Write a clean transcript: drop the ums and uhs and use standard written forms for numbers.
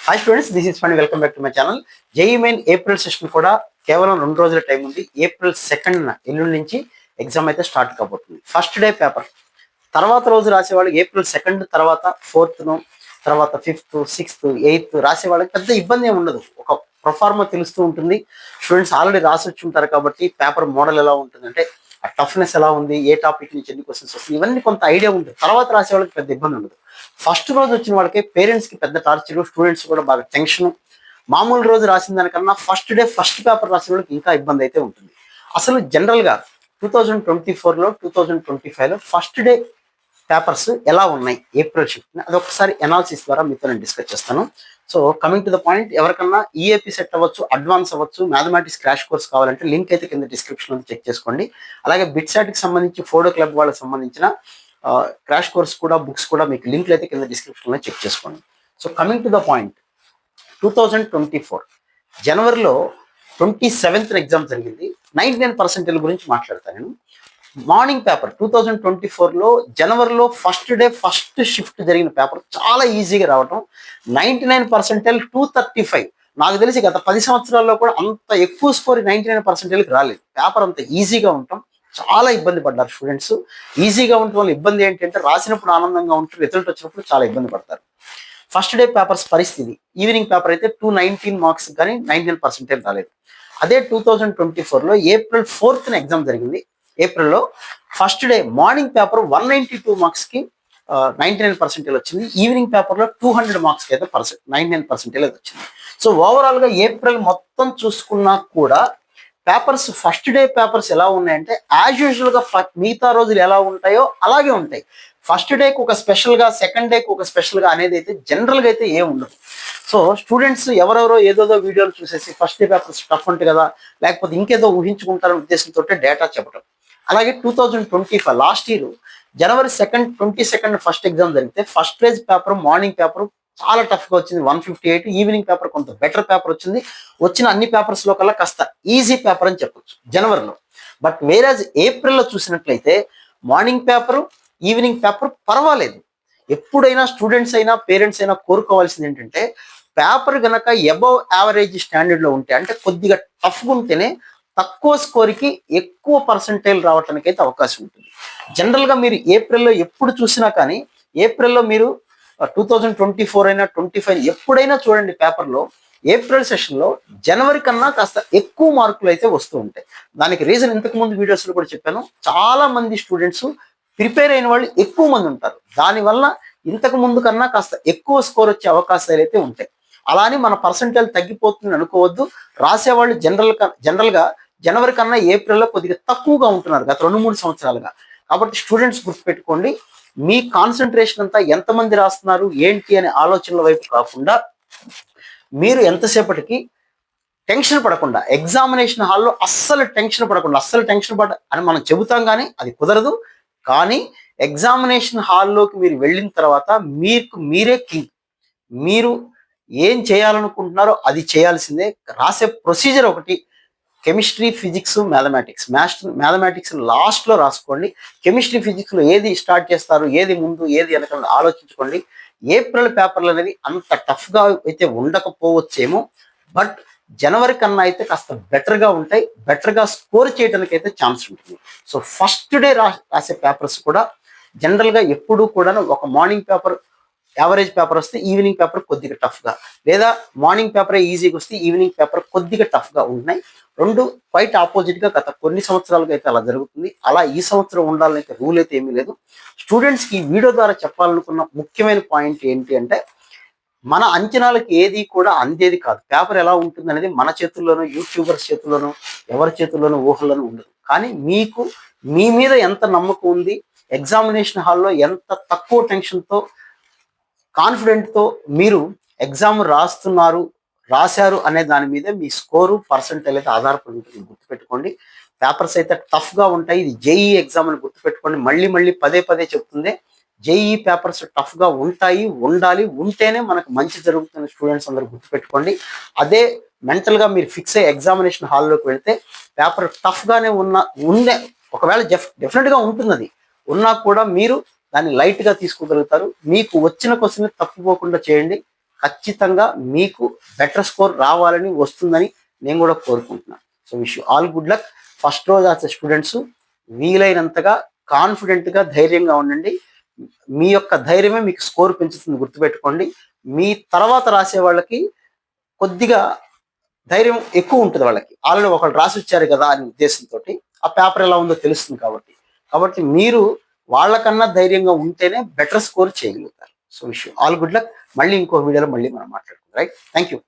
Hi students, this is fund. Welcome back to my channel. JEE main April session కూడా కేవలం 2 రోజుల time ఉంది. April 2న ఎల్లుండి నుంచి ఎగ్జామ్ అయితే స్టార్ట్ కాబోతుంది. ఫస్ట్ డే పేపర్ తర్వాత రోజు రాసేవాళ్ళు ఏప్రిల్ 2 తర్వాత 4th తర్వాత 5th 6th 8th రాసే వాళ్ళకి పెద్ద ఇబ్బంది ఏమి ఉండదు. ఒక ప్రొఫార్మా తెలుస్తూ ఉంటుంది. స్టూడెంట్స్ ఆల్రెడీ రాసి వచ్చి ఉంటారు కాబట్టి పేపర్ మోడల్ ఎలా ఉంటుందంటే ఆ టఫ్నెస్ ఎలా ఉంది, ఏ టాపిక్ నుంచి ఎన్ని క్వశ్చన్స్ వస్తుంది, ఇవన్నీ కొంత ఐడియా ఉంటుంది. తర్వాత రాసే వాళ్ళకి పెద్ద ఇబ్బంది ఉండదు. ఫస్ట్ రోజు వచ్చిన వాళ్ళకి పేరెంట్స్కి పెద్ద టార్చర్, స్టూడెంట్స్ కూడా బాగా టెన్షన్. మామూలు రోజు రాసిన దానికన్నా ఫస్ట్ డే ఫస్ట్ పేపర్ రాసిన వాళ్ళకి ఇంకా ఇబ్బంది అయితే ఉంటుంది. అసలు జనరల్గా 2024లో 2025లో ఫస్ట్ డే పేపర్స్ ఎలా ఉన్నాయి ఏప్రిల్ షిఫ్ట్ అది ఒకసారి ఎనాలిసిస్ ద్వారా మీతో నేను డిస్కస్ చేస్తాను. So coming to the point, ఎవరికన్నా ఈఏపీ సెట్ అవ్వచ్చు, అడ్వాన్స్ అవ్వచ్చు, మ్యాథమెటిక్స్ క్రాష్ కోర్స్ కావాలంటే లింక్ అయితే కింద డిస్క్రిప్షన్లో చెక్ చేసుకోండి. అలాగే బిట్సాట్కి సంబంధించి ఫోడో క్లబ్ వాళ్ళకి సంబంధించిన క్రాష్ కోర్స్ కూడా బుక్స్ కూడా మీకు లింక్లు అయితే కింద డిస్క్రిప్షన్లో చెక్ చేసుకోండి. So coming to the point, 2024 జనవరిలో 27th ఎగ్జామ్ జరిగింది. 99% గురించి మాట్లాడతాను నేను. మార్నింగ్ పేపర్ 2024లో జనవరిలో ఫస్ట్ డే ఫస్ట్ షిఫ్ట్ జరిగిన పేపర్ చాలా ఈజీగా రావటం. 99% 235. నాకు తెలిసి గత 10 సంవత్సరాల్లో కూడా అంత ఎక్కువ స్కోర్ 99%కి రాలేదు. పేపర్ అంత ఈజీగా ఉండటం చాలా ఇబ్బంది పడ్డారు స్టూడెంట్స్. ఈజీగా ఉండటం వల్ల ఇబ్బంది ఏంటంటే రాసినప్పుడు ఆనందంగా ఉంటుంది, రిజల్ట్ వచ్చినప్పుడు చాలా ఇబ్బంది పడతారు. ఫస్ట్ డే పేపర్స్ పరిస్థితి, ఈవినింగ్ పేపర్ అయితే 219 మార్క్స్ కానీ 99% రాలేదు. అదే 2024లో ఏప్రిల్ 4th ఎగ్జామ్ జరిగింది. ఏప్రిల్లో ఫస్ట్ డే మార్నింగ్ పేపర్ 192 మార్క్స్కి 99% వచ్చింది. ఈవినింగ్ పేపర్లో 200 మార్క్స్కి అయితే 99% వచ్చింది. సో ఓవరాల్గా ఏప్రిల్ మొత్తం చూసుకున్నా కూడా పేపర్స్ ఫస్ట్ డే పేపర్స్ ఎలా ఉన్నాయంటే యాజ్ యూజువల్గా మిగతా రోజులు ఎలా ఉంటాయో అలాగే ఉంటాయి. ఫస్ట్ డేకి ఒక స్పెషల్గా, సెకండ్ డేకి ఒక స్పెషల్గా అనేది అయితే జనరల్గా అయితే ఏం ఉండదు. సో స్టూడెంట్స్ ఎవరెవరో ఏదోదో వీడియోలు చూసేసి ఫస్ట్ డే పేపర్స్ టఫ్ ఉంటుంది కదా, లేకపోతే ఇంకేదో ఊహించుకుంటారనే ఉద్దేశంతో డేటా చెప్పడం. అలాగే 2025 లాస్ట్ ఇయర్ జనవరి 22 ఫస్ట్ ఎగ్జామ్ జరిగితే ఫస్ట్ రేజ్ పేపర్ మార్నింగ్ పేపర్ చాలా టఫ్గా వచ్చింది 158. ఈవినింగ్ పేపర్ కొంత బెటర్ పేపర్ వచ్చింది. వచ్చిన అన్ని పేపర్స్లో కల్లా కాస్త ఈజీ పేపర్ అని చెప్పొచ్చు జనవరిలో. బట్ వేరేజ్ ఏప్రిల్లో చూసినట్లయితే మార్నింగ్ పేపరు, ఈవినింగ్ పేపర్ పర్వాలేదు. ఎప్పుడైనా స్టూడెంట్స్ అయినా పేరెంట్స్ అయినా కోరుకోవాల్సింది ఏంటంటే పేపర్ కనుక అబవ్ యావరేజ్ స్టాండర్డ్లో ఉంటే, అంటే కొద్దిగా టఫ్గా ఉంటేనే తక్కువ స్కోర్కి ఎక్కువ పర్సంటేజ్ రావడానికి అయితే అవకాశం ఉంటుంది. జనరల్గా మీరు ఏప్రిల్లో ఎప్పుడు చూసినా కానీ ఏప్రిల్లో మీరు 2024 అయినా 25 ఎప్పుడైనా చూడండి పేపర్లో ఏప్రిల్ సెషన్లో జనవరి కన్నా కాస్త ఎక్కువ మార్కులు అయితే వస్తూ ఉంటాయి. దానికి రీజన్ ఇంతకుముందు వీడియోస్లో కూడా చెప్పాను. చాలా మంది స్టూడెంట్స్ ప్రిపేర్ అయిన వాళ్ళు ఎక్కువ మంది ఉంటారు. దానివల్ల ఇంతకు ముందు కన్నా కాస్త ఎక్కువ స్కోర్ వచ్చే అవకాశాలు అయితే ఉంటాయి. అలానే మన పర్సంటేజ్ తగ్గిపోతుంది అనుకోవద్దు. రాసేవాళ్ళు జనరల్గా జనవరి కన్నా ఏప్రిల్లో కొద్దిగా తక్కువగా ఉంటున్నారు గత 2-3 సంవత్సరాలుగా. కాబట్టి స్టూడెంట్స్ గుర్తుపెట్టుకోండి, మీ కాన్సన్ట్రేషన్ అంతా ఎంతమంది రాస్తున్నారు ఏంటి అనే ఆలోచనల వైపు కాకుండా మీరు ఎంతసేపటికి టెన్షన్ పడకుండా, ఎగ్జామినేషన్ హాల్లో అస్సలు టెన్షన్ పడకుండా, అస్సలు టెన్షన్ పడ అని మనం చెబుతాం కానీ అది కుదరదు. కానీ ఎగ్జామినేషన్ హాల్లోకి మీరు వెళ్ళిన తర్వాత మీరే కింగ్. మీరు ఏం చేయాలనుకుంటున్నారో అది చేయాల్సిందే. రాసే ప్రొసీజర్ ఒకటి, కెమిస్ట్రీ, ఫిజిక్స్, మ్యాథమెటిక్స్ లాస్ట్లో రాసుకోండి. కెమిస్ట్రీ, ఫిజిక్స్లో ఏది స్టార్ట్ చేస్తారు, ఏది ముందు, ఏది వెనక ఆలోచించుకోండి. ఏప్రిల్ పేపర్లు అనేది అంత టఫ్గా అయితే ఉండకపోవచ్చేమో, బట్ జనవరి కన్నా అయితే కాస్త బెటర్గా ఉంటాయి. బెటర్గా స్కోర్ చేయడానికి అయితే ఛాన్స్ ఉంటుంది. సో ఫస్ట్ డే రాసే పేపర్స్ కూడా జనరల్గా ఎప్పుడూ కూడా ఒక మార్నింగ్ పేపర్ యావరేజ్ పేపర్ వస్తే ఈవినింగ్ పేపర్ కొద్దిగా టఫ్గా, లేదా మార్నింగ్ పేపరే ఈజీగా వస్తే ఈవినింగ్ పేపర్ కొద్దిగా టఫ్గా ఉంటున్నాయి. రెండు క్వైట్ ఆపోజిట్గా గత కొన్ని సంవత్సరాలుగా అయితే అలా జరుగుతుంది. అలా ఈ సంవత్సరం ఉండాలని అయితే రూల్ అయితే ఏమీ లేదు. స్టూడెంట్స్కి ఈ వీడియో ద్వారా చెప్పాలనుకున్న ముఖ్యమైన పాయింట్ ఏంటి అంటే మన అంచనాలకు ఏది కూడా అందేది కాదు. పేపర్ ఎలా ఉంటుంది అనేది మన చేతుల్లోనూ, యూట్యూబర్స్ చేతుల్లోనూ, ఎవరి చేతుల్లోనూ ఊహల్లోనూ ఉండదు. కానీ మీకు మీ మీద ఎంత నమ్మకం ఉంది, ఎగ్జామినేషన్ హాల్లో ఎంత తక్కువ టెన్షన్తో, కాన్ఫిడెంట్తో మీరు ఎగ్జామ్ రాశారు అనే దాని మీద మీ స్కోరు, పర్సంటేజ్ అయితే ఆధారపడి ఉంటుంది. గుర్తుపెట్టుకోండి, పేపర్స్ అయితే టఫ్గా ఉంటాయి. ఇది జేఈ ఎగ్జామ్ అని గుర్తుపెట్టుకోండి. మళ్ళీ పదే చెప్తుంది, జేఈ పేపర్స్ టఫ్గా ఉంటాయి, ఉండాలి, ఉంటేనే మనకు మంచి జరుగుతున్న స్టూడెంట్స్ అందరూ గుర్తుపెట్టుకోండి. అదే మెంటల్గా మీరు ఫిక్స్ అయ్యి ఎగ్జామినేషన్ హాల్లోకి వెళ్తే పేపర్ టఫ్గానే ఉండే ఒకవేళ డెఫినెట్గా ఉంటుంది, అది ఉన్నా కూడా మీరు దాన్ని లైట్గా తీసుకోగలుగుతారు. మీకు వచ్చిన క్వశ్చన్ తప్పుపోకుండా చేయండి. ఖచ్చితంగా మీకు బెటర్ స్కోర్ రావాలని వస్తుందని నేను కూడా కోరుకుంటున్నాను. So wish you all good luck. First రోజు రాసే స్టూడెంట్స్ వీలైనంతగా కాన్ఫిడెంట్గా ధైర్యంగా ఉండండి. మీ యొక్క ధైర్యమే మీకు స్కోర్ పెంచుతుంది, గుర్తుపెట్టుకోండి. మీ తర్వాత రాసే వాళ్ళకి కొద్దిగా ధైర్యం ఎక్కువ ఉంటుంది. వాళ్ళకి ఆల్రెడీ ఒకళ్ళు రాసి వచ్చారు కదా అనే ఉద్దేశంతో ఆ పేపర్ ఎలా ఉందో తెలుస్తుంది కాబట్టి మీరు వాళ్ళకన్నా ధైర్యంగా ఉంటేనే బెటర్ స్కోర్ చేయగలుగుతారు. So wish you all good luck. మళ్ళీ ఇంకో వీడియోలో మళ్ళీ మనం మాట్లాడుకుందాం. Right, thank you.